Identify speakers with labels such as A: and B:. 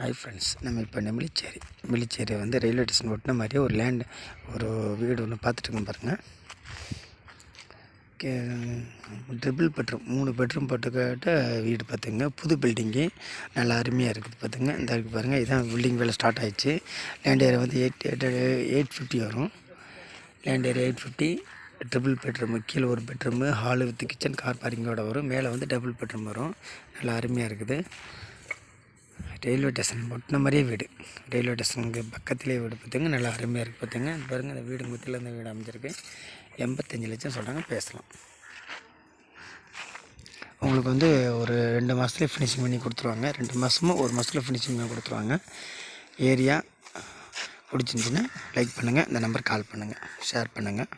A: Hi friends, நம்ம இப்போ நெமிலிச்சேரி வந்து ரயில்வே ஸ்டேஷன் ஒட்டின மாதிரியே ஒரு வீடு ஒன்று பார்த்துட்டுருக்கோம் பாருங்கள். ட்ரிபிள் பெட்ரூம் 3 பெட்ரூம் போட்டுக்கிட்ட வீடு பார்த்துங்க. புது பில்டிங்கு நல்லா அருமையாக இருக்குது பார்த்துங்க. இந்த இருக்குது பாருங்கள். இதுதான் பில்டிங் வேலை ஸ்டார்ட் ஆகிடுச்சு. லேண்ட் ஏரியா வந்து 850 வரும். Land area 850. ட்ரிபிள் பெட்ரூமு, கீழே ஒரு bedroom, hall with kitchen, car பார்க்கிங்கோட வரும். மேலே வந்து டபுள் பெட்ரூம் வரும். நல்லா அருமையாக இருக்குது. ரயில்வே ஸ்டேஷன் ஒட்டின மாதிரியே வீடு. ரயில்வே ஸ்டேஷனுக்கு பக்கத்துலேயே வீடு பார்த்துங்க. நல்லா அருமையாக இருக்குது பார்த்துங்க. பாருங்கள், இந்த வீடு மத்தியில் இந்த வீடு அமைஞ்சிருக்கு. 85 லட்சம் சொல்கிறாங்க, பேசலாம். உங்களுக்கு வந்து ஒரு 2 மாதத்துலேயே ஃபினிஷிங் பண்ணி கொடுத்துருவாங்க. 2 மாதமும் 1 மாதத்தில் ஃபினிஷிங் பண்ணி கொடுத்துருவாங்க. ஏரியா பிடிச்சிருந்துச்சின்னா லைக் பண்ணுங்கள், இந்த நம்பர் கால் பண்ணுங்கள், ஷேர் பண்ணுங்கள்.